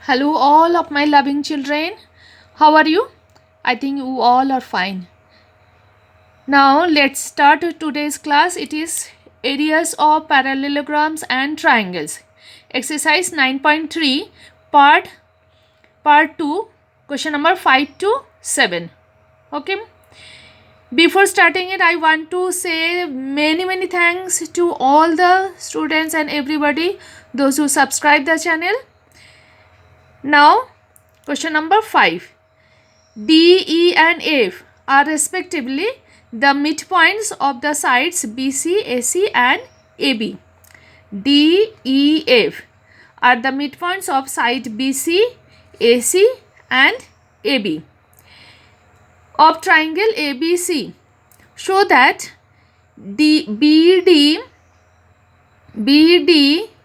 Hello, all of my loving children. How are you? I think you all are fine. Now, let's start today's class. It is areas of parallelograms and triangles. Exercise 9.3, part 2, question number 5 to 7. Okay. Before starting it, I want to say many thanks to all the students and everybody, those who subscribe the channel. Now, question number 5. D, E and F are respectively the midpoints of the sides BC, AC and AB. D, E, F are the midpoints of side BC, AC and AB of triangle ABC. Show that BD,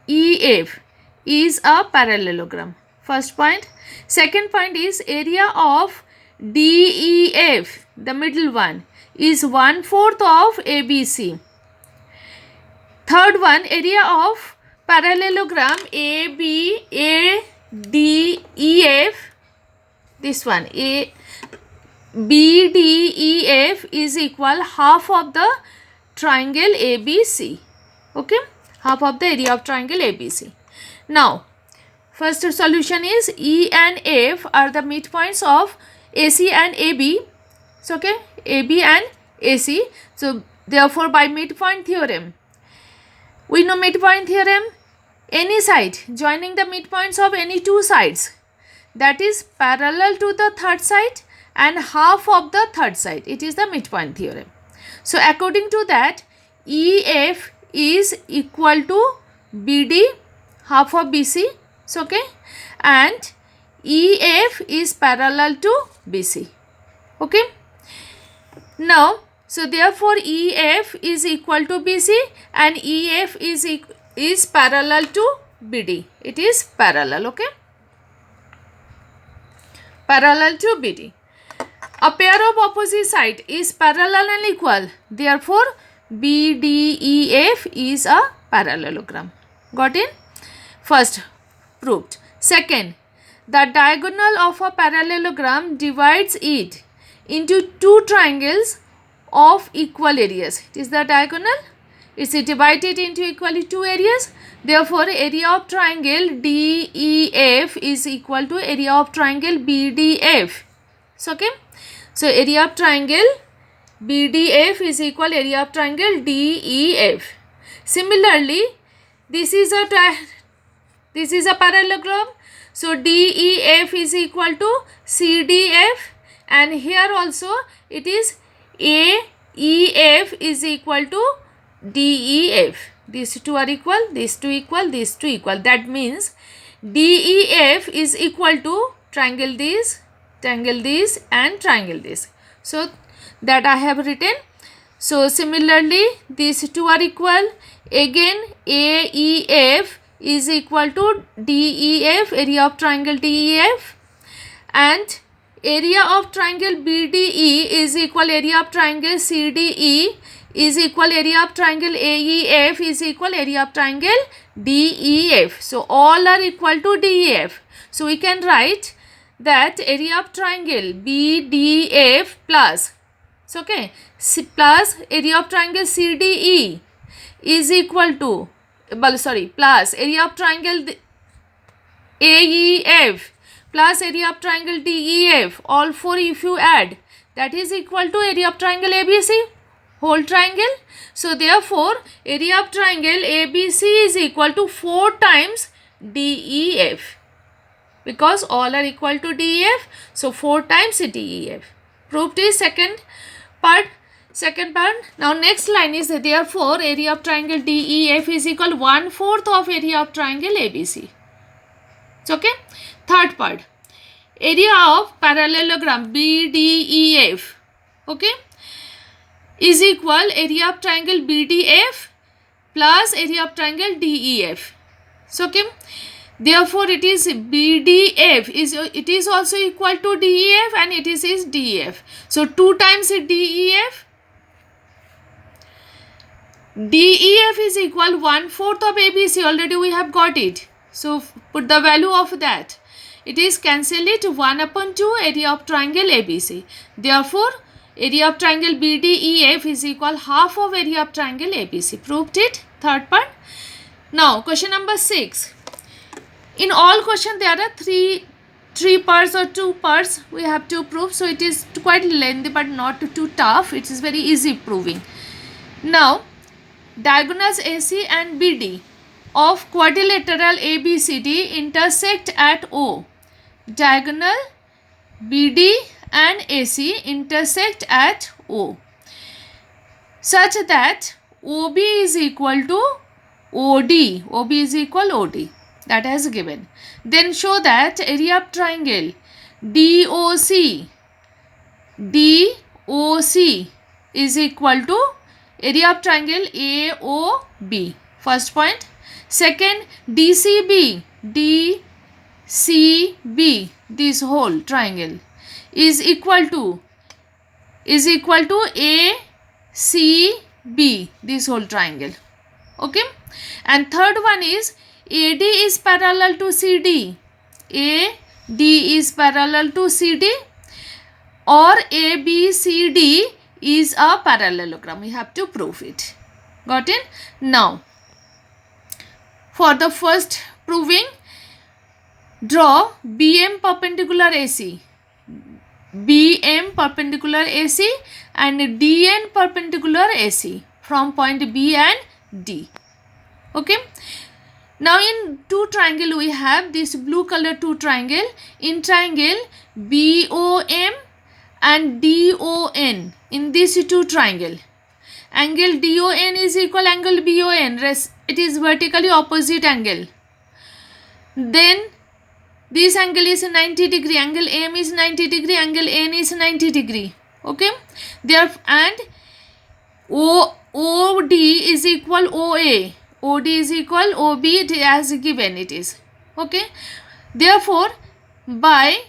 EF is a parallelogram. First point. Second point is area of DEF, the middle one, is 1/4 of ABC. Third one, area of parallelogram ABDEF, this one, BDEF is equal half of the triangle ABC. Okay, half of the area of triangle ABC. Now, first solution is E and F are the midpoints of AC and AB. So, okay, AB and AC. So, therefore, by midpoint theorem, we know midpoint theorem, any side joining the midpoints of any two sides, that is parallel to the third side and half of the third side. It is the midpoint theorem. So, according to that, EF is equal to BD, half of BC. So, okay, and EF is parallel to BC. Okay. Now, so therefore EF is equal to BC and EF is parallel to BD. It is parallel. Okay. Parallel to BD. A pair of opposite side is parallel and equal. Therefore, BDEF is a parallelogram. Got it? First, proved. Second, the diagonal of a parallelogram divides it into two triangles of equal areas. It is the diagonal. It is divided into equally two areas. Therefore, area of triangle DEF is equal to area of triangle BDF. So, okay. So, area of triangle BDF is equal area of triangle DEF. Similarly, this is a parallelogram. So, DEF is equal to CDF, and here also it is AEF is equal to DEF. These two are equal, these two equal, these two equal. That means DEF is equal to triangle this, and triangle this. So, that I have written. So, similarly, these two are equal. Again, AEF is equal to DEF, area of triangle DEF, and area of triangle BDE is equal area of triangle CDE is equal area of triangle AEF is equal area of triangle DEF. So, all are equal to DEF. So, we can write that area of triangle BDF plus, so okay, plus area of triangle CDE is equal to, plus area of triangle AEF plus area of triangle DEF, all four if you add, that is equal to area of triangle ABC, whole triangle. So, therefore, area of triangle ABC is equal to 4 times DEF, because all are equal to DEF. So, 4 times DEF. Proved is second part. Now, next line is therefore area of triangle DEF is equal 1/4 of area of triangle ABC. So, okay. Third part, area of parallelogram BDEF, okay, is equal area of triangle BDF plus area of triangle DEF. So, okay. Therefore, it is BDF it is also equal to DEF and it is DEF. So, 2 times DEF. DEF is equal 1/4 of ABC. Already we have got it. So, put the value of that. it is cancel it 1 upon 2 area of triangle ABC. Therefore, area of triangle BDEF is equal half of area of triangle ABC. Proved it. Third part. Now, question number 6. In all question there are three parts or 2 parts we have to prove. So, it is quite lengthy but not too tough. It is very easy proving. Now, diagonals AC and BD of quadrilateral ABCD intersect at O. Diagonal BD and AC intersect at O such that OB is equal to OD. OB is equal OD. That has given. Then show that area of triangle DOC is equal to area of triangle AOB. First point. Second, DCB, this whole triangle is equal to ACB, this whole triangle. Okay. And third one is AD is parallel to CD. AD is parallel to CD, or ABCD is a parallelogram. We have to prove it. Got it? Now, for the first proving, draw BM perpendicular AC. BM perpendicular AC and DN perpendicular AC from point B and D. Okay. Now, in two triangle we have this blue color two triangle. In triangle BOM and DON, in this two triangle, angle DON is equal angle BON. It is vertically opposite angle. Then this angle is 90 degree. Angle M is 90 degree. Angle N is 90 degree. Okay. Therefore, and OD is equal OA. OD is equal OB, as given it is. Okay. Therefore, by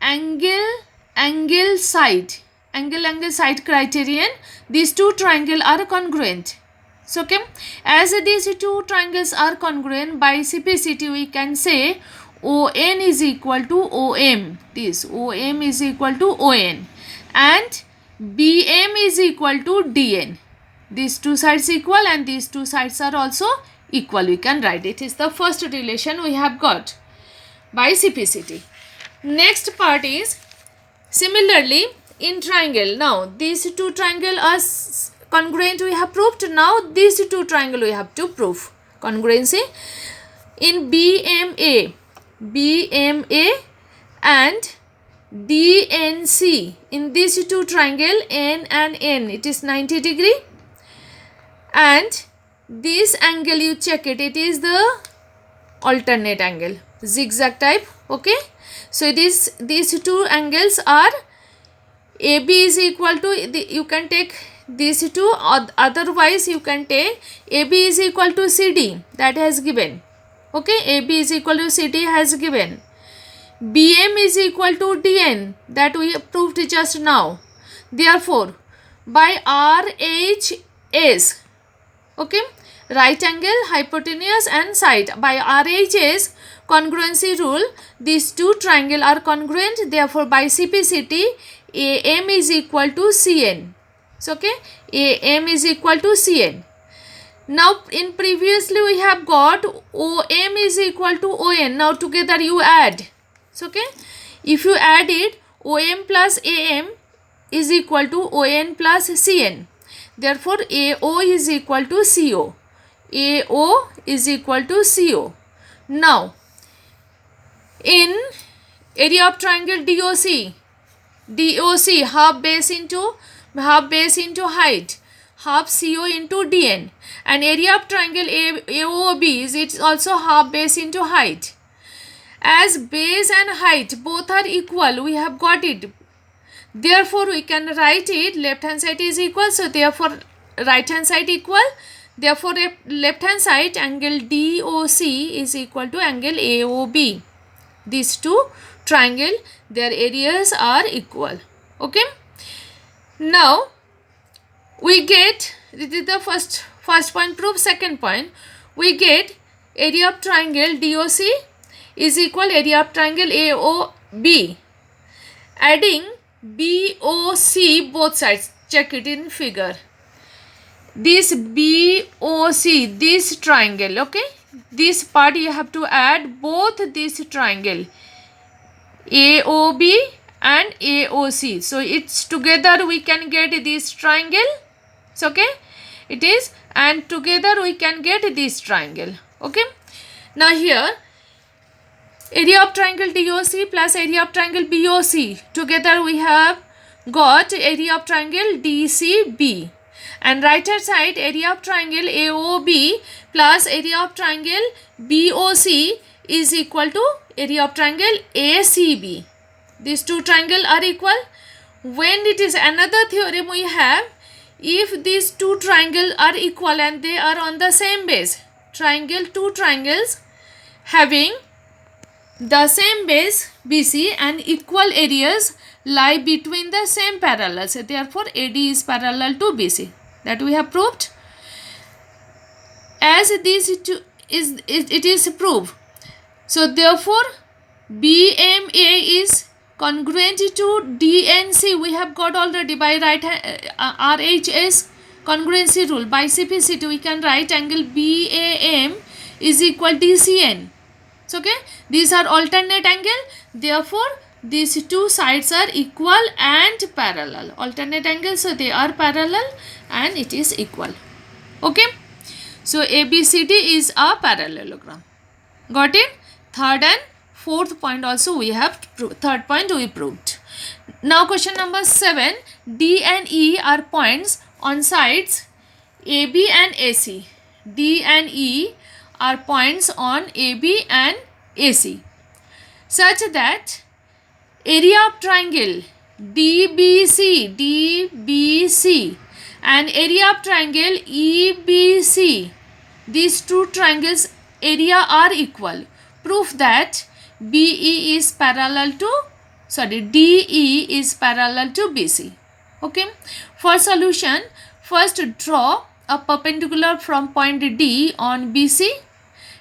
angle side criterion, these two triangles are congruent. So, okay, as these two triangles are congruent, by CPCT we can say ON is equal to OM. This OM is equal to ON and BM is equal to DN. These two sides equal and these two sides are also equal. We can write it. It is the first relation we have got by CPCT. Next part is similarly in triangle. Now, these two triangles are congruent we have proved. Now, these two triangles we have to prove congruency. In BMA and DNC, in these two triangle N and N, it is 90 degree. And this angle you check it, it is the alternate angle, zigzag type. Okay. So, it is these two angles are AB is equal to, you can take these two, otherwise you can take AB is equal to CD, that has given. Okay. AB is equal to CD has given. BM is equal to DN, that we proved just now. Therefore, by RHS, okay, right angle, hypotenuse and side, by RHS congruency rule, these two triangles are congruent. Therefore, by CPCT, AM is equal to CN. So, okay, AM is equal to CN. Now, in previously we have got OM is equal to ON. Now, together you add. So, okay, if you add it, OM plus AM is equal to ON plus CN. Therefore, AO is equal to CO. AO is equal to CO. Now, in area of triangle DOC, half base into height, half CO into DN, and area of triangle AOB is it's also half base into height. As base and height both are equal, we have got it. Therefore, we can write it, left hand side is equal. So, therefore, right hand side equal. Therefore, left hand side angle DOC is equal to angle AOB. These two triangle, their areas are equal. Okay. Now, we get, this is the first point proof. Second point, we get area of triangle DOC is equal area of triangle AOB. Adding BOC both sides. Check it in figure. This BOC, this triangle, okay? This part you have to add both this triangle AOB and AOC. So it's together we can get this triangle. It's okay? It is, and together we can get this triangle. Okay? Now here area of triangle DOC plus area of triangle BOC. Together we have got area of triangle DCB. And right hand side area of triangle AOB plus area of triangle BOC is equal to area of triangle ACB. These two triangles are equal. When it is another theorem we have, if these two triangles are equal and they are on the same base, two triangles having the same base BC and equal areas lie between the same parallels. Therefore, AD is parallel to BC. That we have proved. As this it is proved. So therefore, BMA is congruent to DNC. We have got already by RHS congruency rule. By CPCT we can write angle BAM is equal DCN. So okay, these are alternate angle. Therefore, these two sides are equal and parallel. Alternate angles, so they are parallel and it is equal. Okay. So ABCD is a parallelogram. Got it? Third and fourth point also we have proved. Third point we proved. Now question number 7. D and E are points on sides AB and AC. D and E are points on AB and AC such that area of triangle DBC and area of triangle EBC, these two triangles area are equal. Proof that DE is parallel to BC. Okay. For solution, first draw a perpendicular from point D on BC.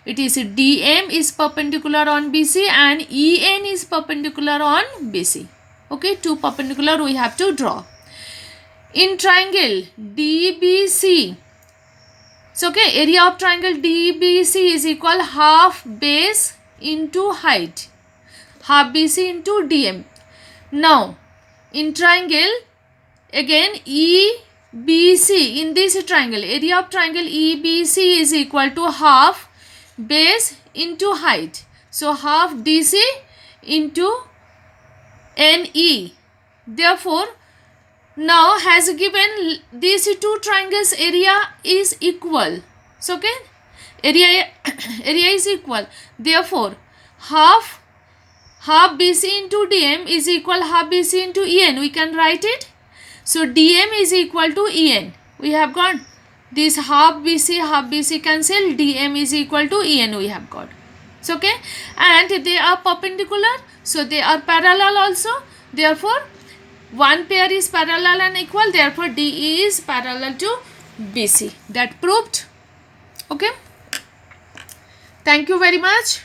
It is DM is perpendicular on BC and EN is perpendicular on BC. Okay, two perpendicular we have to draw. In triangle DBC, so okay, area of triangle DBC is equal half base into height, half BC into DM. Now, in triangle again EBC, in this triangle, area of triangle EBC is equal to half base into height. So, half DC into NE. Therefore, now has given these two triangles area is equal. So, okay, area is equal. Therefore, half BC into DM is equal half BC into EN. We can write it. So, DM is equal to EN. We have got this half BC cancel. DM is equal to EN we have got. So, okay, and they are perpendicular. So, they are parallel also. Therefore, one pair is parallel and equal. Therefore, DE is parallel to BC. That proved. Okay. Thank you very much.